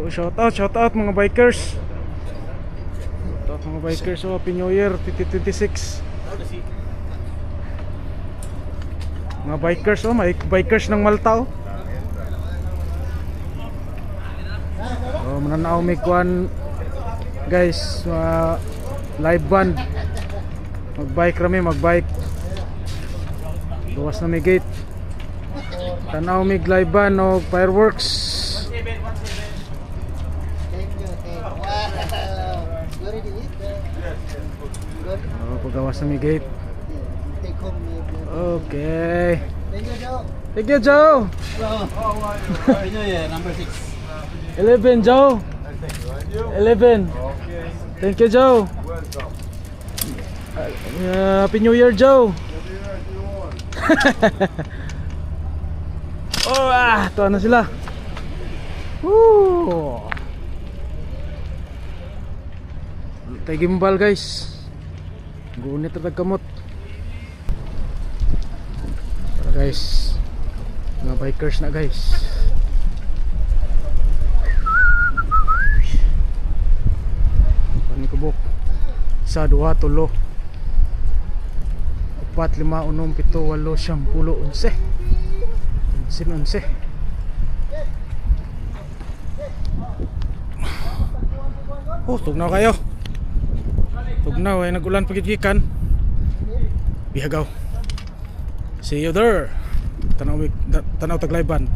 So shout out mga bikers. Shout out mga bikers. So Happy New Year 2026. Mga bikers, oh, may bikers ng Malta, oh. Oh, mananaw may kwan guys, live band. Magbike rami, magbike. Gawas na may gate. Tanaw may live band o fireworks. Oh, pagawas na may gate. Okay. Thank you, Joe. Number 6. 11, Joe. 11. Thank you, Joe. Happy New Year, Joe. Oh, ito na sila. Woo! Tay gimbal, guys. Gunit at kamot. Guys, mga bikers na, guys. Panikubok. 1, 2, 3 4, 5, 6, 7, 8, 9, 10, 11. 11. Oh, tugnaw kayo. Tugnaw ay nagulan pagigikan. Bihagaw. See you there. Tanaw taglayban.